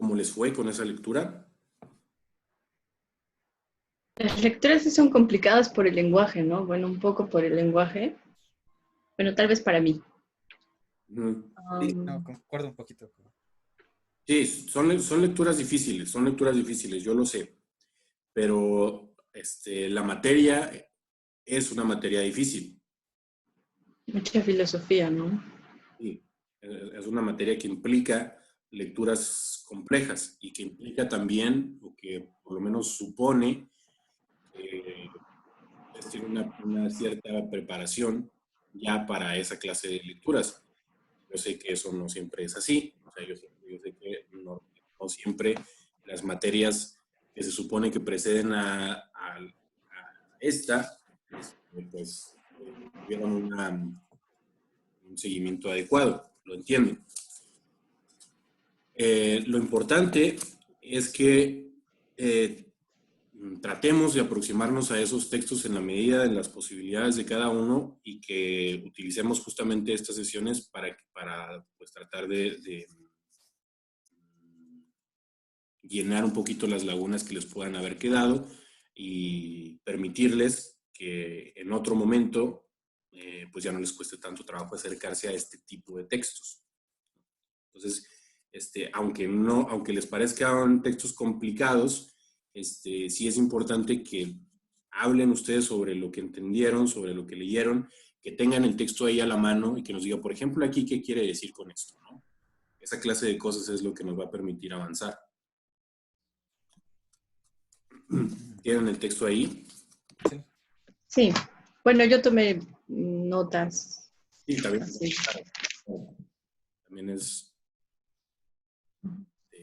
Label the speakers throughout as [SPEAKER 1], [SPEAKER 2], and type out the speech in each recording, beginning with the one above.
[SPEAKER 1] ¿Cómo les fue con esa lectura?
[SPEAKER 2] Las lecturas sí son complicadas por el lenguaje, ¿no? Bueno, un poco por el lenguaje. Bueno, tal vez para mí.
[SPEAKER 1] Ujú. Sí,
[SPEAKER 3] No,
[SPEAKER 2] Um,
[SPEAKER 3] concuerdo un poquito.
[SPEAKER 1] sí, son lecturas difíciles, yo lo sé, pero la materia es una materia difícil.
[SPEAKER 2] Mucha filosofía, ¿no?
[SPEAKER 1] Sí, es una materia que implica lecturas complejas y que implica también, o que por lo menos supone, que ustedes tienen una cierta preparación ya para esa clase de lecturas. Yo sé que eso no siempre es así, o sea, yo sé que no siempre las materias que se supone que preceden a esta, pues tuvieron un seguimiento adecuado, lo entiendo. Lo importante es que eh, tratemos de aproximarnos a esos textos en la medida de las posibilidades de cada uno y que utilicemos justamente estas sesiones para pues, tratar de llenar un poquito las lagunas que les puedan haber quedado y permitirles que en otro momento pues ya no les cueste tanto trabajo acercarse a este tipo de textos. Entonces, aunque les parezcan textos complicados, sí es importante que hablen ustedes sobre lo que entendieron, sobre lo que leyeron, que tengan el texto ahí a la mano y que nos diga, por ejemplo, aquí, ¿qué quiere decir con esto? ¿No? Esa clase de cosas es lo que nos va a permitir avanzar. ¿Tienen el texto ahí?
[SPEAKER 3] Sí.
[SPEAKER 2] Sí. Bueno, yo tomé notas.
[SPEAKER 1] Sí, está bien.
[SPEAKER 2] Así.
[SPEAKER 1] También es...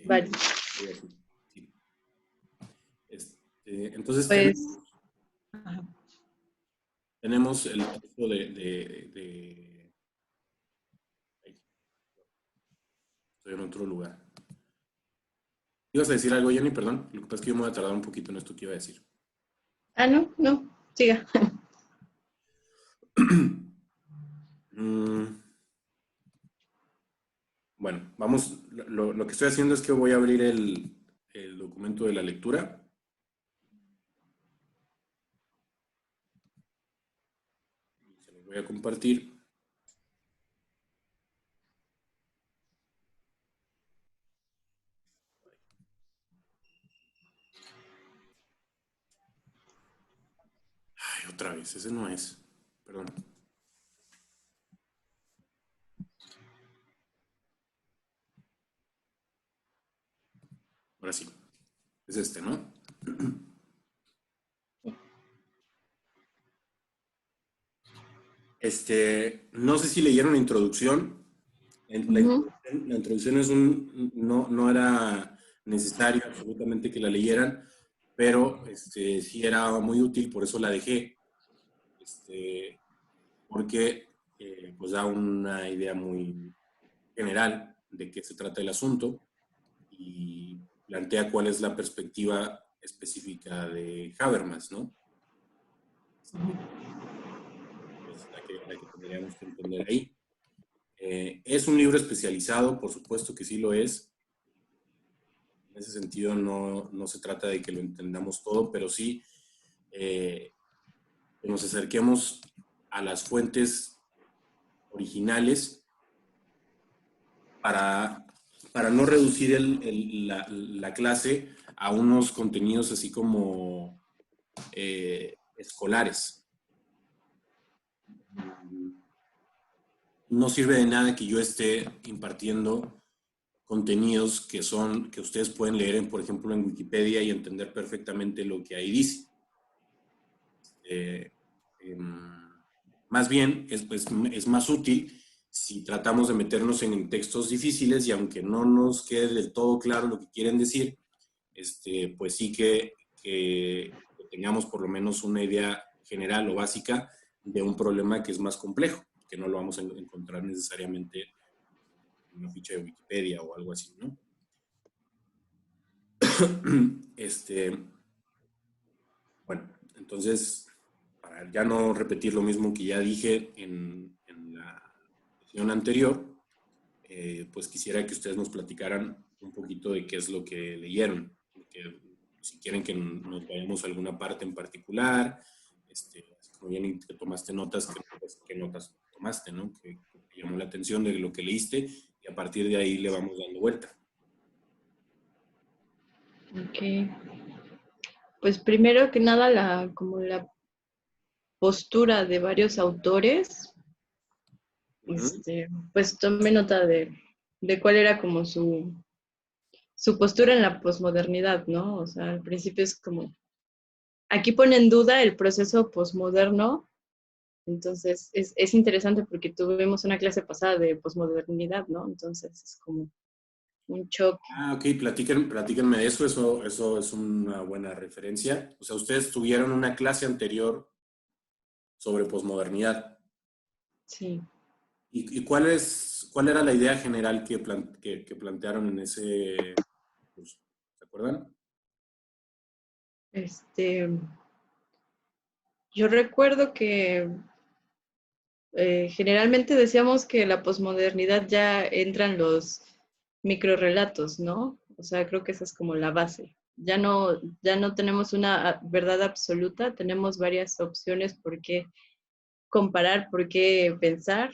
[SPEAKER 2] Vale.
[SPEAKER 1] Sí. Entonces
[SPEAKER 2] Pues, ajá.
[SPEAKER 1] tenemos el texto Ay, estoy en otro lugar. ¿Ibas a decir algo, Jenny? Perdón. Lo que pasa es que yo me voy a tardar un poquito en esto que iba a decir.
[SPEAKER 2] Ah, no, no, siga.
[SPEAKER 1] Mm, bueno, vamos. Lo que estoy haciendo es que voy a abrir el documento de la lectura. Se los voy a compartir. Ay, otra vez, ese no es. Perdón. Ahora sí. Es este, ¿no? No sé si leyeron la introducción.
[SPEAKER 2] Ujú.
[SPEAKER 1] La introducción no era necesario absolutamente que la leyeran, pero sí era muy útil, por eso la dejé, este, porque pues da una idea muy general de qué se trata el asunto y plantea cuál es la perspectiva específica de Habermas, ¿no? Es la que tendríamos que entender ahí. Es un libro especializado, por supuesto que sí lo es. En ese sentido no se trata de que lo entendamos todo, pero sí que nos acerquemos a las fuentes originales para, para no reducir la clase a unos contenidos así como escolares. No sirve de nada que yo esté impartiendo contenidos que ustedes pueden leer, por ejemplo, en Wikipedia y entender perfectamente lo que ahí dice. Eh, Más bien, es más útil si tratamos de meternos en textos difíciles y aunque no nos quede del todo claro lo que quieren decir, pues sí que tengamos por lo menos una idea general o básica de un problema que es más complejo, que no lo vamos a encontrar necesariamente en una ficha de Wikipedia o algo así, ¿no? Bueno, entonces, para ya no repetir lo mismo que ya dije en la sesión anterior, pues quisiera que ustedes nos platicaran un poquito de qué es lo que leyeron. Porque si quieren que nos vayamos a alguna parte en particular, así como bien que tomaste notas, ¿qué notas tomaste, ¿no? Que te llamó la atención de lo que leíste y a partir de ahí le vamos dando vuelta.
[SPEAKER 2] Ok. Pues primero que nada, como la postura de varios autores,
[SPEAKER 1] Ujú.
[SPEAKER 2] pues tomé nota de cuál era como su postura en la posmodernidad, ¿no? O sea, al principio es como, aquí pone en duda el proceso posmoderno, entonces es interesante porque tuvimos una clase pasada de posmodernidad, ¿no? Entonces es como un choque.
[SPEAKER 1] Ah, ok, platíquenme de eso, eso es una buena referencia. O sea, ustedes tuvieron una clase anterior sobre posmodernidad.
[SPEAKER 2] Sí.
[SPEAKER 1] ¿Y cuál era la idea general que plantearon en ese curso? ¿Se acuerdan?
[SPEAKER 2] Este, yo recuerdo que generalmente decíamos que la posmodernidad ya entran los microrrelatos, ¿no? O sea, creo que esa es como la base. Ya no tenemos una verdad absoluta, tenemos varias opciones por qué comparar, por qué pensar.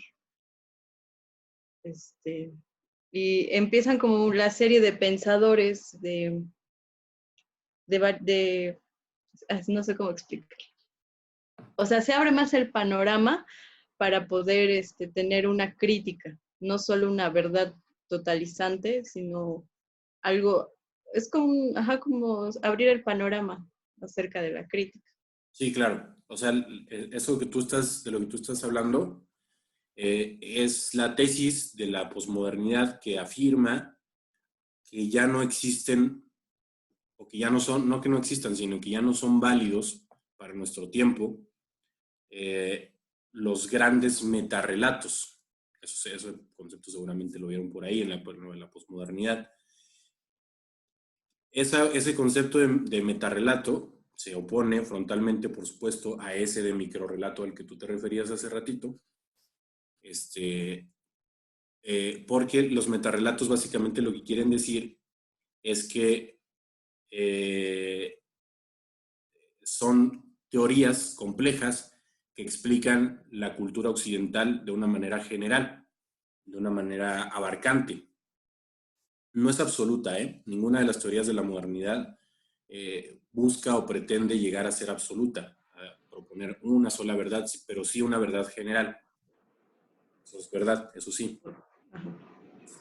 [SPEAKER 2] Este, y empiezan como la serie de pensadores de no sé cómo explicar. O sea, se abre más el panorama para poder tener una crítica, no solo una verdad totalizante, sino algo, es como, ajá, como abrir el panorama acerca de la crítica.
[SPEAKER 1] Sí, claro. O sea, eso de lo que tú estás hablando, es la tesis de la posmodernidad que afirma que ya no existen, o que ya no son, no que no existan, sino que ya no son válidos para nuestro tiempo, eh, los grandes metarrelatos. Ese concepto seguramente lo vieron por ahí en la posmodernidad. Ese concepto de metarrelato se opone frontalmente, por supuesto, a ese de microrrelato al que tú te referías hace ratito, este, porque los metarrelatos básicamente lo que quieren decir es que eh, son teorías complejas que explican la cultura occidental de una manera general, de una manera abarcante. No es absoluta, ¿eh? Ninguna de las teorías de la modernidad busca o pretende llegar a ser absoluta, a proponer una sola verdad, pero sí una verdad general. Eso es verdad, eso sí.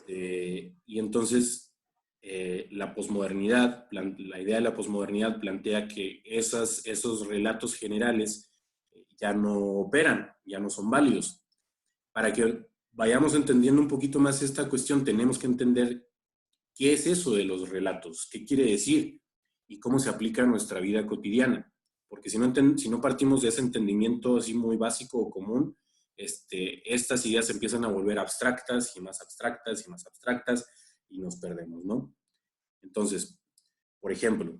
[SPEAKER 1] Y entonces la posmodernidad, la idea de la posmodernidad plantea que esos relatos generales ya no operan, ya no son válidos. Para que vayamos entendiendo un poquito más esta cuestión, tenemos que entender qué es eso de los relatos, qué quiere decir y cómo se aplica a nuestra vida cotidiana. Porque si no partimos de ese entendimiento así muy básico o común, estas ideas empiezan a volver abstractas y más abstractas y más abstractas y nos perdemos, ¿no? Entonces, por ejemplo,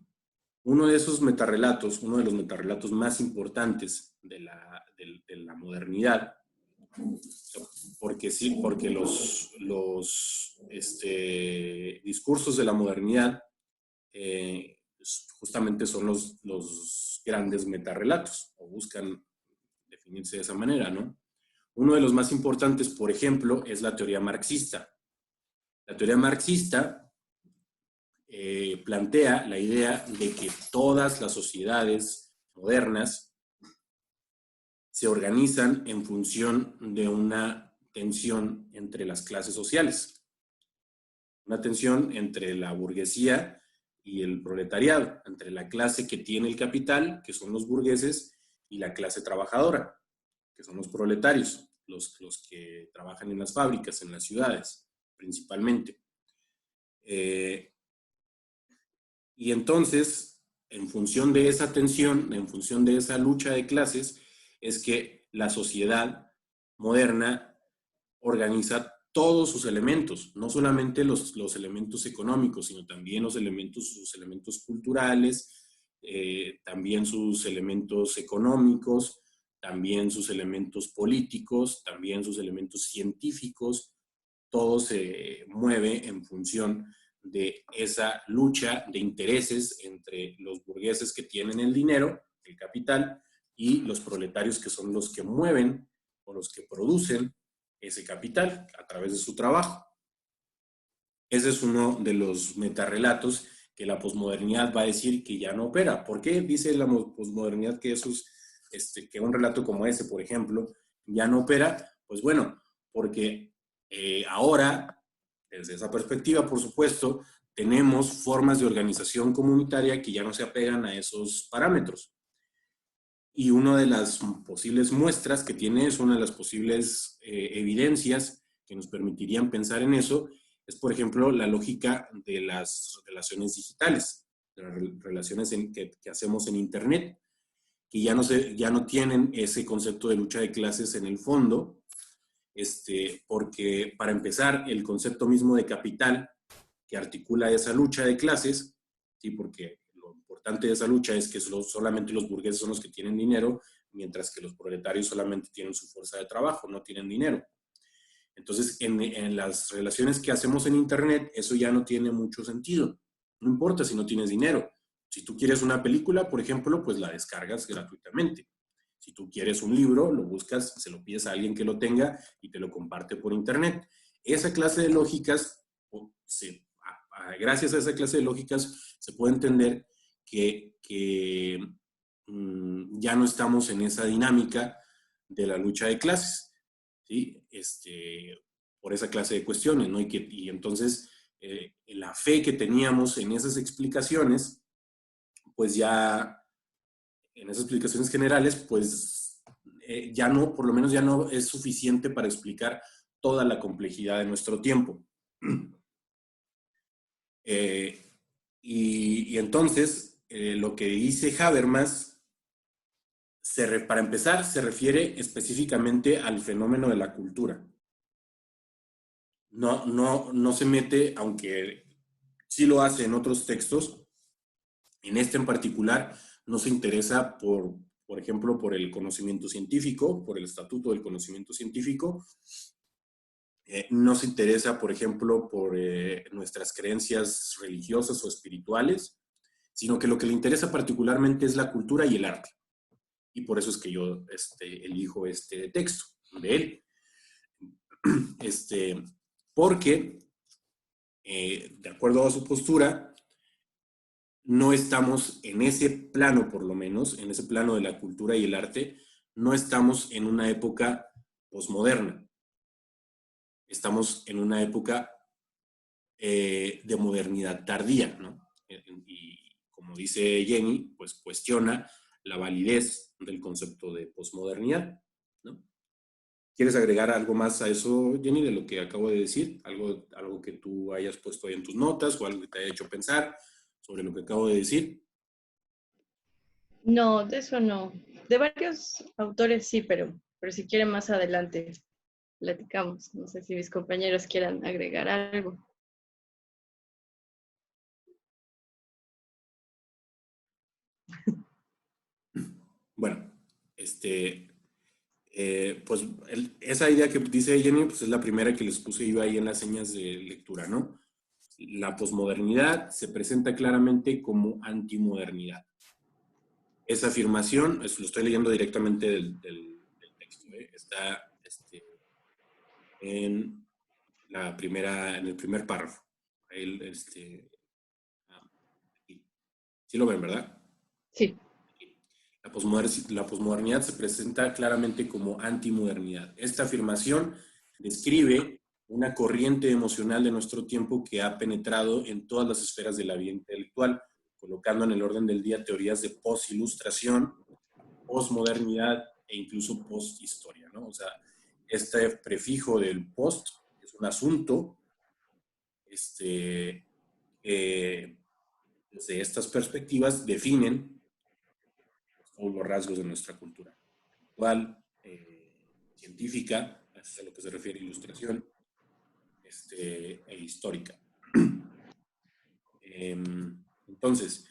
[SPEAKER 1] uno de esos metarrelatos, uno de los metarrelatos más importantes de la modernidad, porque sí, porque los discursos de la modernidad justamente son los grandes metarrelatos, o buscan definirse de esa manera, ¿no? Uno de los más importantes, por ejemplo, es la teoría marxista. La teoría marxista plantea la idea de que todas las sociedades modernas se organizan en función de una tensión entre las clases sociales, una tensión entre la burguesía y el proletariado, entre la clase que tiene el capital, que son los burgueses, y la clase trabajadora, que son los proletarios, los que trabajan en las fábricas, en las ciudades, principalmente. Eh, y entonces, en función de esa tensión, en función de esa lucha de clases, es que la sociedad moderna organiza todos sus elementos, no solamente los elementos económicos, sino también sus elementos culturales, también sus elementos económicos, también sus elementos políticos, también sus elementos científicos. Todo se mueve en función de esa lucha de intereses entre los burgueses que tienen el dinero, el capital, y los proletarios que son los que mueven o los que producen ese capital a través de su trabajo. Ese es uno de los metarrelatos que la posmodernidad va a decir que ya no opera. ¿Por qué dice la posmodernidad que que un relato como ese, por ejemplo, ya no opera? Pues bueno, porque ahora, desde esa perspectiva, por supuesto, tenemos formas de organización comunitaria que ya no se apegan a esos parámetros. Y una de las posibles muestras que tiene, es una de las posibles evidencias que nos permitirían pensar en eso, es, por ejemplo, la lógica de las relaciones digitales, de las relaciones que hacemos en Internet, que ya no tienen ese concepto de lucha de clases en el fondo, porque para empezar, el concepto mismo de capital que articula esa lucha de clases, ¿sí? Porque lo importante de esa lucha es que solamente los burgueses son los que tienen dinero, mientras que los proletarios solamente tienen su fuerza de trabajo, no tienen dinero. Entonces, en las relaciones que hacemos en Internet, eso ya no tiene mucho sentido. No importa si no tienes dinero. Si tú quieres una película, por ejemplo, pues la descargas gratuitamente. Si tú quieres un libro, lo buscas, se lo pides a alguien que lo tenga y te lo comparte por Internet. Esa clase de lógicas, gracias a esa clase de lógicas, se puede entender que ya no estamos en esa dinámica de la lucha de clases. ¿Sí? Por esa clase de cuestiones, ¿no? Y entonces la fe que teníamos en esas explicaciones, pues ya, en esas explicaciones generales, pues ya no, por lo menos ya no es suficiente para explicar toda la complejidad de nuestro tiempo. Y entonces, lo que dice Habermas, para empezar, se refiere específicamente al fenómeno de la cultura. No se mete, aunque sí lo hace en otros textos, en este en particular no se interesa por ejemplo, por el conocimiento científico, por el estatuto del conocimiento científico, no se interesa, por ejemplo, por nuestras creencias religiosas o espirituales, sino que lo que le interesa particularmente es la cultura y el arte. Y por eso es que yo elijo este texto de él. Porque, de acuerdo a su postura, no estamos en ese plano, por lo menos, en ese plano de la cultura y el arte, no estamos en una época posmoderna. Estamos en una época de modernidad tardía, ¿no? Y como dice Jenny, pues cuestiona la validez del concepto de posmodernidad, ¿no? ¿Quieres agregar algo más a eso, Jenny, de lo que acabo de decir? ¿Algo que tú hayas puesto ahí en tus notas o algo que te haya hecho pensar sobre lo que acabo de decir?
[SPEAKER 2] No, de eso no. De varios autores sí, pero si quieren más adelante platicamos. No sé si mis compañeros quieran agregar algo.
[SPEAKER 1] Bueno, pues esa idea que dice Jenny, pues es la primera que les puse yo ahí en las señas de lectura, ¿no? La posmodernidad se presenta claramente como antimodernidad. Esa afirmación, lo estoy leyendo directamente del texto, está en en el primer párrafo. Sí lo ven, ¿verdad?
[SPEAKER 2] Sí.
[SPEAKER 1] La posmodernidad se presenta claramente como antimodernidad. Esta afirmación describe una corriente emocional de nuestro tiempo que ha penetrado en todas las esferas de la vida intelectual, colocando en el orden del día teorías de post-ilustración, posmodernidad e incluso post-historia, ¿no? O sea, este prefijo del post es un asunto, desde estas perspectivas definen todos los rasgos de nuestra cultura actual, científica, eso es a lo que se refiere ilustración, e histórica. Entonces,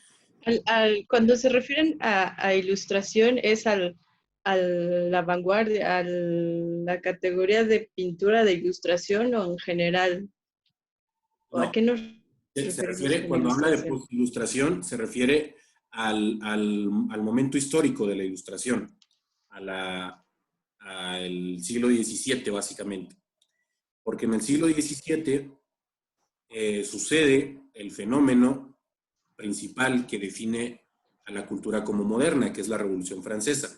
[SPEAKER 2] Cuando se refieren a ilustración, ¿es a la vanguardia, a la categoría de pintura de ilustración o en general? ¿O a
[SPEAKER 1] no,
[SPEAKER 2] qué nos
[SPEAKER 1] Se
[SPEAKER 2] referimos
[SPEAKER 1] refiere,
[SPEAKER 2] con
[SPEAKER 1] cuando habla de
[SPEAKER 2] ilustración?
[SPEAKER 1] postilustración, se refiere al momento histórico de la ilustración, al siglo XVII, básicamente. Porque en el siglo XVII sucede el fenómeno principal que define a la cultura como moderna, que es la Revolución Francesa.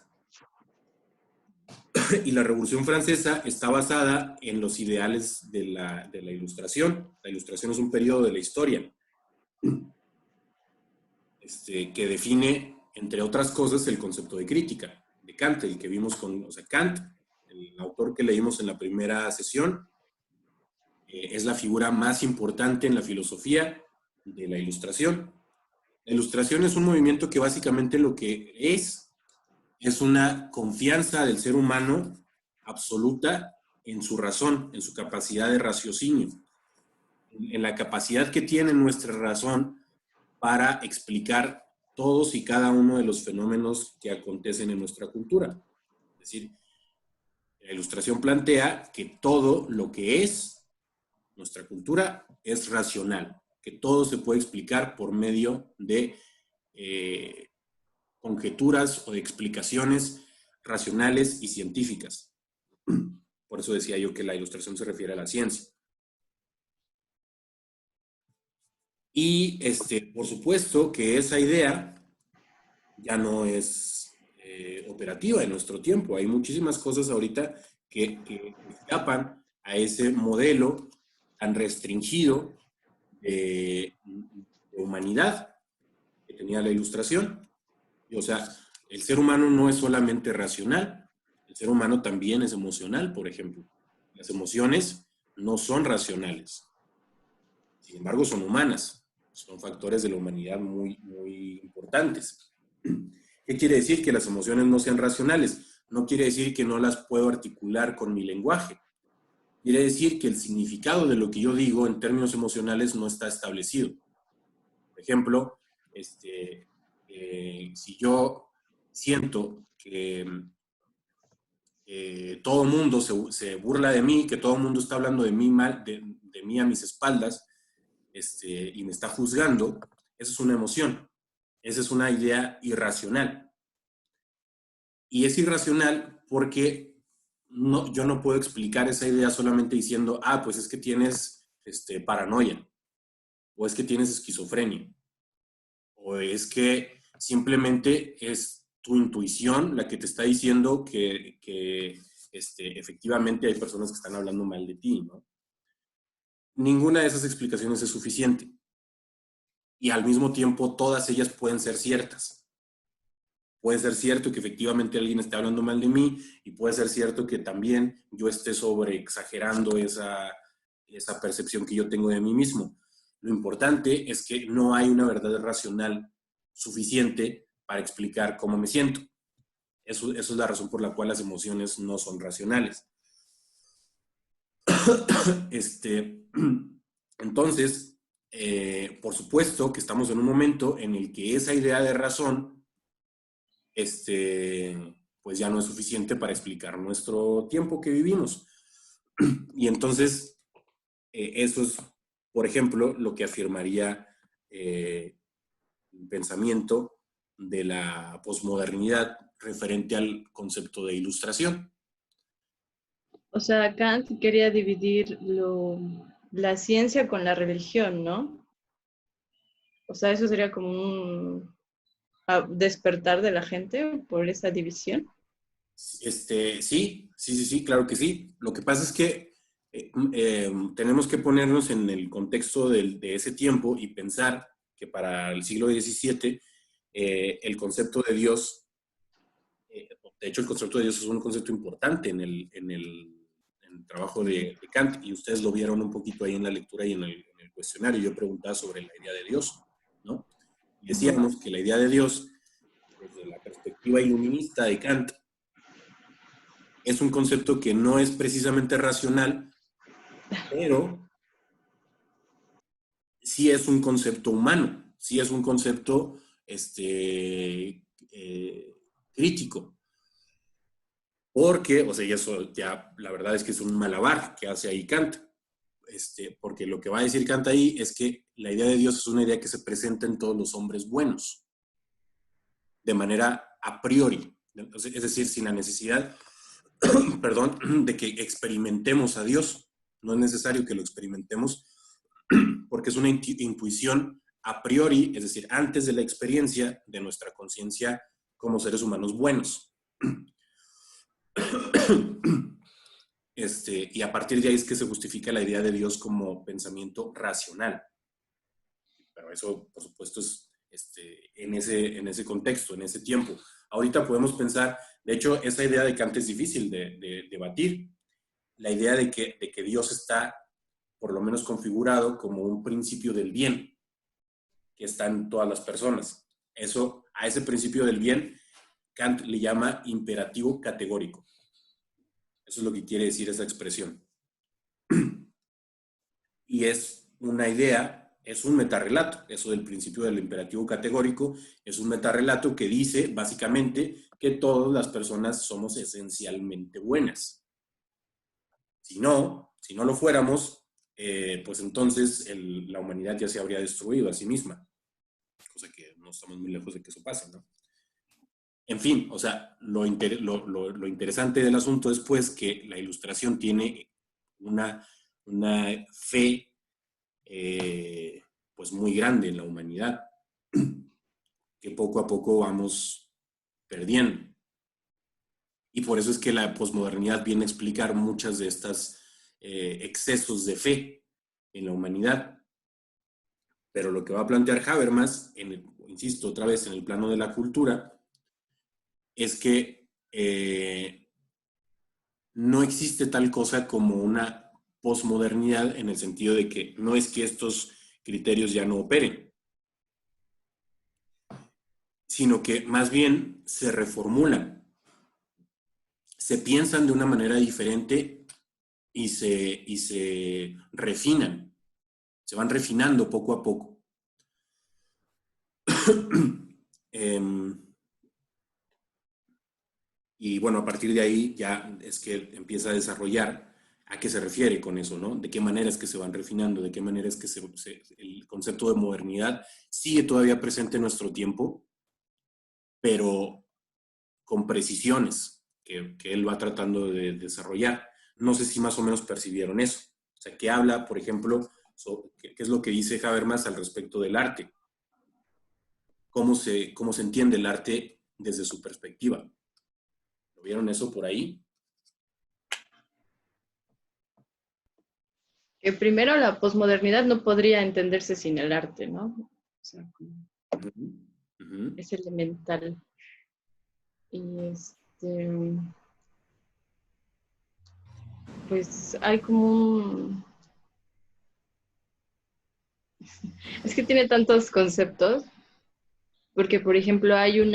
[SPEAKER 1] Y la Revolución Francesa está basada en los ideales de la Ilustración. La Ilustración es un periodo de la historia que define, entre otras cosas, el concepto de crítica, de Kant, el que vimos con, o sea, Kant, el autor que leímos en la primera sesión, es la figura más importante en la filosofía de la Ilustración. La Ilustración es un movimiento que básicamente lo que es una confianza del ser humano absoluta en su razón, en su capacidad de raciocinio, en la capacidad que tiene nuestra razón para explicar todos y cada uno de los fenómenos que acontecen en nuestra cultura. Es decir, la Ilustración plantea que todo lo que es nuestra cultura es racional, que todo se puede explicar por medio de conjeturas o de explicaciones racionales y científicas. Por eso decía yo que la Ilustración se refiere a la ciencia. Y por supuesto que esa idea ya no es operativa en nuestro tiempo. Hay muchísimas cosas ahorita que escapan a ese modelo tan restringido de humanidad que tenía la Ilustración. O sea, el ser humano no es solamente racional, el ser humano también es emocional, por ejemplo. Las emociones no son racionales, sin embargo son humanas, son factores de la humanidad muy, muy importantes. ¿Qué quiere decir que las emociones no sean racionales? No quiere decir que no las puedo articular con mi lenguaje. Quiere decir que el significado de lo que yo digo en términos emocionales no está establecido. Por ejemplo, si yo siento que todo el mundo se burla de mí, que todo el mundo está hablando de mí mal, de mí a mis espaldas, y me está juzgando, eso es una emoción. Esa es una idea irracional. Y es irracional porque yo no puedo explicar esa idea solamente diciendo, pues es que tienes paranoia, o es que tienes esquizofrenia, o es que simplemente es tu intuición la que te está diciendo que efectivamente hay personas que están hablando mal de ti, ¿no? Ninguna de esas explicaciones es suficiente. Y al mismo tiempo todas ellas pueden ser ciertas. Puede ser cierto que efectivamente alguien esté hablando mal de mí y puede ser cierto que también yo esté sobre exagerando esa percepción que yo tengo de mí mismo. Lo importante es que no hay una verdad racional suficiente para explicar cómo me siento. Eso es la razón por la cual las emociones no son racionales. Entonces, por supuesto que estamos en un momento en el que esa idea de razón pues ya no es suficiente para explicar nuestro tiempo que vivimos. Y entonces, eso es, por ejemplo, lo que afirmaría el pensamiento de la posmodernidad referente al concepto de ilustración.
[SPEAKER 2] O sea, Kant quería dividir la ciencia con la religión, ¿no? O sea, eso sería como un despertar de la gente por esa división.
[SPEAKER 1] Sí, claro que sí. Lo que pasa es que tenemos que ponernos en el contexto de ese tiempo y pensar que para el siglo XVII el concepto de Dios, de hecho el concepto de Dios es un concepto importante en el trabajo de Kant, y ustedes lo vieron un poquito ahí en la lectura y en el cuestionario. Yo preguntaba sobre la idea de Dios, ¿no? Y decíamos que la idea de Dios, desde la perspectiva iluminista de Kant, es un concepto que no es precisamente racional, pero sí es un concepto humano, sí es un concepto crítico. Porque, o sea, y eso ya la verdad es que es un malabar que hace ahí Kant. porque lo que va a decir Kant ahí es que la idea de Dios es una idea que se presenta en todos los hombres buenos, de manera a priori, es decir, sin la necesidad, perdón, de que experimentemos a Dios. No es necesario que lo experimentemos porque es una intuición a priori, es decir, antes de la experiencia de nuestra conciencia como seres humanos buenos. Y a partir de ahí es que se justifica la idea de Dios como pensamiento racional. Pero eso, por supuesto, es en ese contexto, en ese tiempo. Ahorita podemos pensar, de hecho, esa idea de Kant es difícil de debatir. La idea de que Dios está, por lo menos, configurado como un principio del bien que está en todas las personas. Eso, a ese principio del bien, Kant le llama imperativo categórico. Eso es lo que quiere decir esa expresión. Y es una idea, es un metarrelato. Eso del principio del imperativo categórico es un metarrelato que dice, básicamente, que todas las personas somos esencialmente buenas. Si no lo fuéramos, pues entonces la humanidad ya se habría destruido a sí misma. Cosa que no estamos muy lejos de que eso pase, ¿no? En fin, o sea, lo interesante del asunto es pues que la Ilustración tiene una fe pues muy grande en la humanidad, que poco a poco vamos perdiendo. Y por eso es que la posmodernidad viene a explicar muchas de estas excesos de fe en la humanidad. Pero lo que va a plantear Habermas, insisto otra vez, en el plano de la cultura, es que no existe tal cosa como una posmodernidad en el sentido de que no es que estos criterios ya no operen, sino que más bien se reformulan, se piensan de una manera diferente y se refinan, se van refinando poco a poco. Y bueno, a partir de ahí ya es que empieza a desarrollar a qué se refiere con eso, ¿no? De qué manera es que se van refinando, de qué manera es que el concepto de modernidad sigue todavía presente en nuestro tiempo, pero con precisiones que él va tratando de desarrollar. No sé si más o menos percibieron eso. O sea, que habla, por ejemplo, qué es lo que dice Habermas al respecto del arte. Cómo se entiende el arte desde su perspectiva. ¿Lo vieron eso por ahí?
[SPEAKER 2] Que primero la posmodernidad no podría entenderse sin el arte, ¿no? O sea, es elemental. Y pues hay como un... Es que tiene tantos conceptos, porque por ejemplo hay un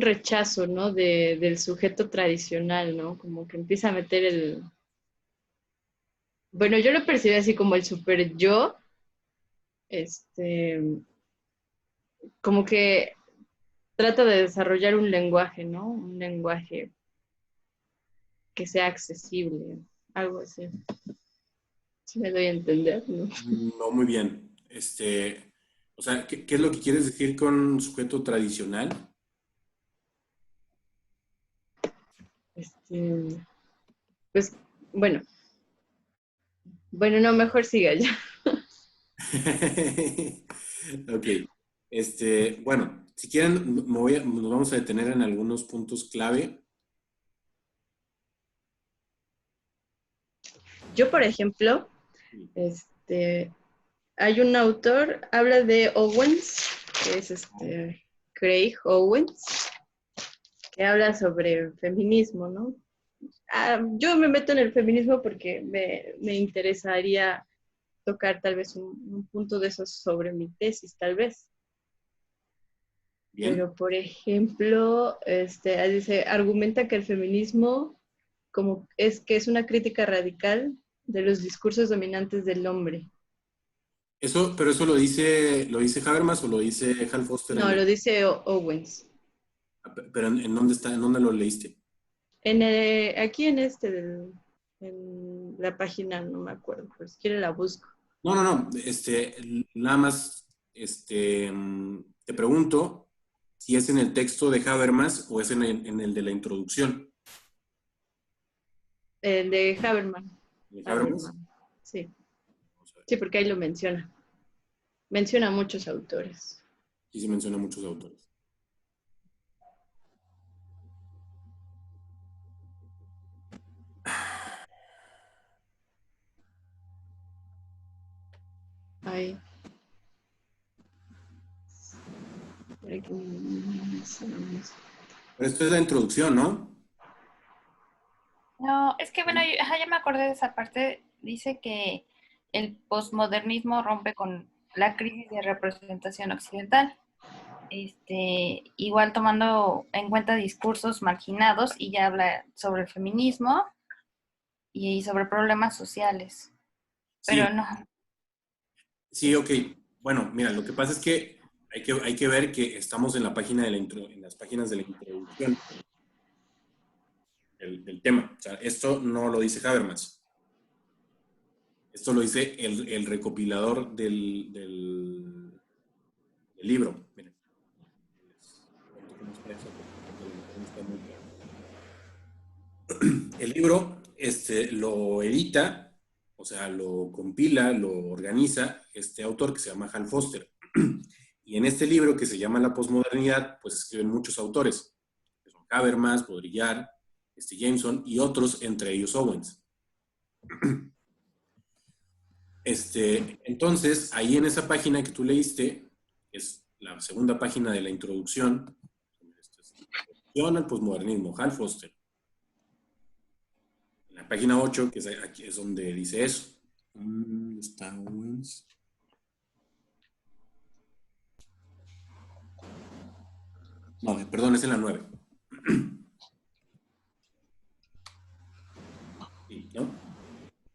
[SPEAKER 2] rechazo, ¿no? Del sujeto tradicional, ¿no? Como que empieza a meter bueno, yo lo percibí así como el super yo, como que trata de desarrollar un lenguaje, ¿no? Un lenguaje que sea accesible, algo así. Si me doy a entender, ¿no?
[SPEAKER 1] No, muy bien. O sea, ¿qué es lo que quieres decir con sujeto tradicional?
[SPEAKER 2] Pues, bueno, no, mejor siga ya.
[SPEAKER 1] Ok. Bueno, si quieren, nos vamos a detener en algunos puntos clave.
[SPEAKER 2] Yo, por ejemplo, hay un autor, habla de Owens, que es Craig Owens, que habla sobre feminismo, ¿no? Yo me meto en el feminismo porque me interesaría tocar tal vez un punto de esos sobre mi tesis, tal vez.
[SPEAKER 1] Bien.
[SPEAKER 2] Pero, por ejemplo, dice, argumenta que el feminismo que es una crítica radical de los discursos dominantes del hombre.
[SPEAKER 1] Pero eso lo dice Habermas o lo dice Hal Foster
[SPEAKER 2] No, lo dice Owens.
[SPEAKER 1] Pero ¿en dónde está? ¿En dónde lo leíste?
[SPEAKER 2] Aquí en en la página, no me acuerdo, pero si quiere la busco.
[SPEAKER 1] No, no, no. Nada más te pregunto si es en el texto de Habermas o es en el de la introducción.
[SPEAKER 2] El de Habermas.
[SPEAKER 1] ¿De Habermas?
[SPEAKER 2] Habermas, sí.
[SPEAKER 1] Vamos a ver.
[SPEAKER 2] Sí, porque ahí lo menciona. Menciona a muchos autores.
[SPEAKER 1] Aquí se menciona muchos autores.
[SPEAKER 2] Ahí.
[SPEAKER 1] Pero esto es la introducción, ¿no?
[SPEAKER 3] No, es que bueno, ya me acordé de esa parte. Dice que el posmodernismo rompe con la crisis de representación occidental. Igual tomando en cuenta discursos marginados y ya habla sobre el feminismo y sobre problemas sociales.
[SPEAKER 1] Sí,
[SPEAKER 3] Pero no,
[SPEAKER 1] sí, ok. Bueno, mira, lo que pasa es que hay que ver que estamos en la página de en las páginas de la introducción del tema. O sea, esto no lo dice Habermas. Esto lo dice el recopilador del libro. Miren. Les cuento cómo está eso, porque a lo mejor no está muy claro. El libro lo edita, o sea, lo compila, lo organiza este autor que se llama Hal Foster. Y en este libro que se llama La Posmodernidad, pues escriben muchos autores, que son Habermas, Baudrillard, Jameson y otros, entre ellos Owens. Entonces, ahí en esa página que tú leíste, es la segunda página de la introducción, Introducción al Posmodernismo, Hal Foster. En la página 8, que es aquí, es donde dice eso. Está Owens. No, perdón, es en la 9. Sí, ¿no?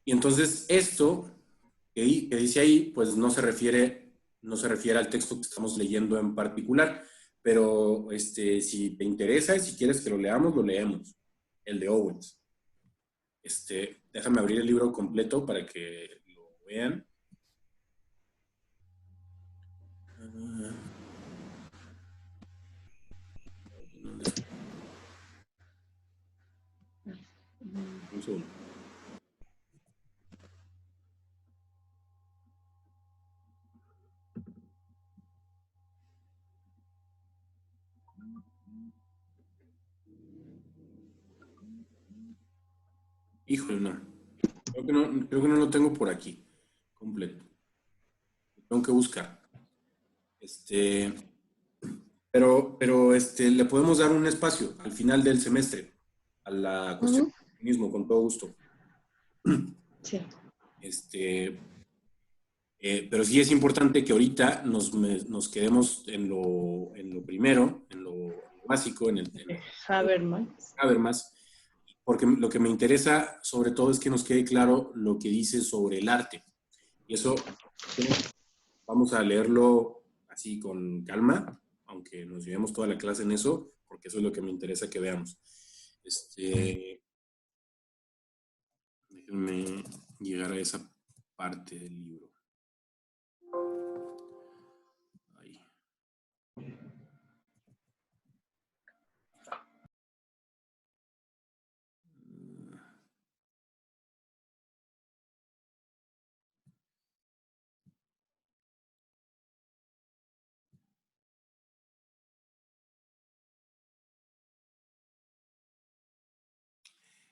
[SPEAKER 1] Y entonces esto que dice ahí, pues no se refiere al texto que estamos leyendo en particular, pero si te interesa y si quieres que lo leamos, lo leemos, el de Owens. Déjame abrir el libro completo para que lo vean. Un segundo. Híjole, no. Creo que no lo tengo por aquí, completo. Lo tengo que buscar. Pero le podemos dar un espacio al final del semestre a la cuestión del feminismo, con todo gusto.
[SPEAKER 2] Sí.
[SPEAKER 1] Pero sí es importante que ahorita nos quedemos en lo primero, en lo básico, en
[SPEAKER 2] Habermas.
[SPEAKER 1] Habermas, porque lo que me interesa sobre todo es que nos quede claro lo que dice sobre el arte. Y eso vamos a leerlo así con calma, aunque nos llevemos toda la clase en eso, porque eso es lo que me interesa que veamos. Déjenme llegar a esa parte del libro. Ahí.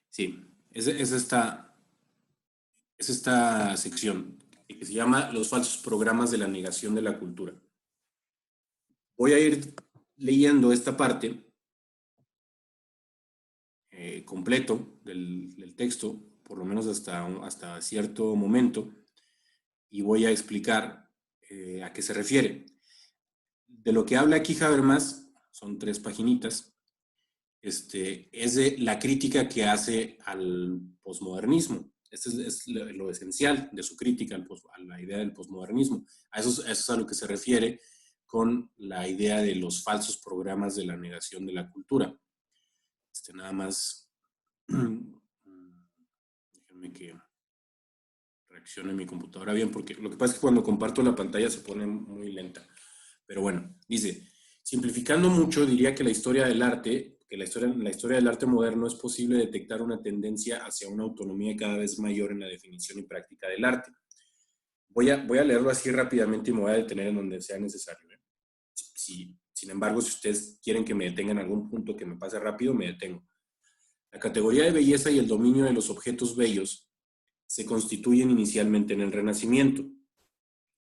[SPEAKER 1] Sí, es esta sección que se llama Los falsos programas de la negación de la cultura. Voy a ir leyendo esta parte completo del texto, por lo menos hasta cierto momento, y voy a explicar a qué se refiere. De lo que habla aquí Habermas, son 3 paginitas, es de la crítica que hace al posmodernismo. Este es lo esencial de su crítica a la idea del posmodernismo. Eso es a lo que se refiere con la idea de los falsos programas de la negación de la cultura. Nada más, déjenme Déjenme que reaccione mi computadora bien, porque lo que pasa es que cuando comparto la pantalla se pone muy lenta. Pero bueno, dice, simplificando mucho, diría que la historia del arte, que la historia del arte moderno es posible detectar una tendencia hacia una autonomía cada vez mayor en la definición y práctica del arte. Voy a leerlo así rápidamente y me voy a detener en donde sea necesario. Sin embargo, si ustedes quieren que me detenga en algún punto que me pase rápido, me detengo. La categoría de belleza y el dominio de los objetos bellos se constituyen inicialmente en el Renacimiento.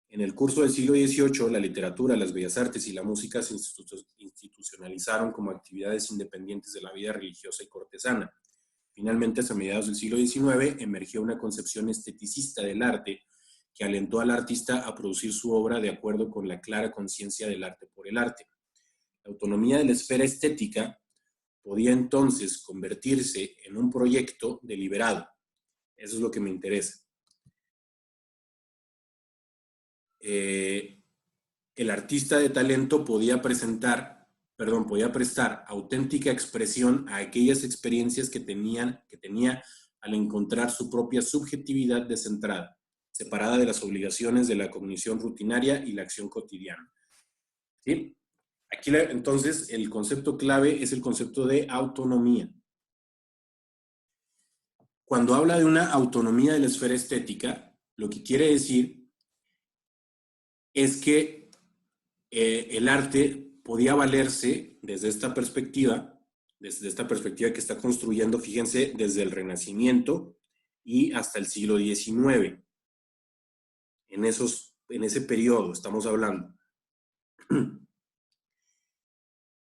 [SPEAKER 1] En el curso del siglo XVIII, la literatura, las bellas artes y la música se institucionalizaron como actividades independientes de la vida religiosa y cortesana. Finalmente, a mediados del siglo XIX, emergió una concepción esteticista del arte que alentó al artista a producir su obra de acuerdo con la clara conciencia del arte por el arte. La autonomía de la esfera estética podía entonces convertirse en un proyecto deliberado. Eso es lo que me interesa. El artista de talento podía prestar auténtica expresión a aquellas experiencias que tenía al encontrar su propia subjetividad descentrada, separada de las obligaciones de la cognición rutinaria y la acción cotidiana. ¿Sí? Aquí entonces el concepto clave es el concepto de autonomía. Cuando habla de una autonomía de la esfera estética, lo que quiere decir es que el arte podía valerse desde esta perspectiva que está construyendo, fíjense, desde el Renacimiento y hasta el siglo XIX. En ese periodo estamos hablando.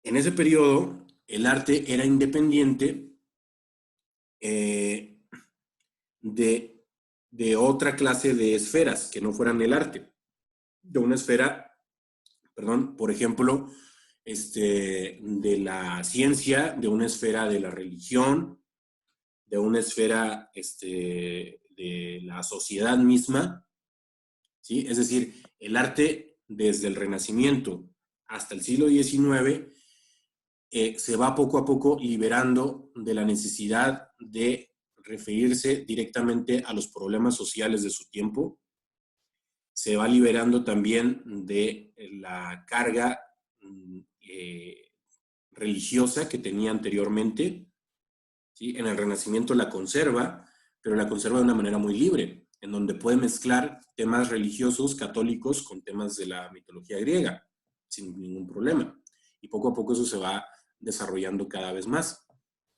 [SPEAKER 1] En ese periodo, el arte era independiente de otra clase de esferas que no fueran el arte. De una esfera, por ejemplo, de la ciencia, de una esfera de la religión, de una esfera de la sociedad misma, ¿sí? Es decir, el arte desde el Renacimiento hasta el siglo XIX se va poco a poco liberando de la necesidad de referirse directamente a los problemas sociales de su tiempo. Se va liberando también de la carga religiosa que tenía anteriormente. ¿Sí? En el Renacimiento la conserva, pero la conserva de una manera muy libre, en donde puede mezclar temas religiosos católicos con temas de la mitología griega, sin ningún problema. Y poco a poco eso se va desarrollando cada vez más,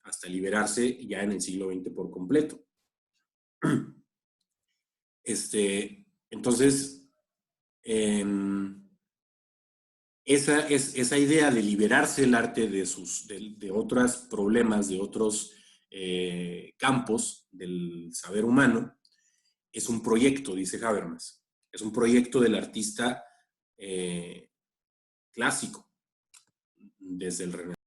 [SPEAKER 1] hasta liberarse ya en el siglo XX por completo. Entonces, esa idea de liberarse el arte de otros problemas, de otros campos del saber humano, es un proyecto, dice Habermas. Es un proyecto del artista clásico, desde el Renacimiento.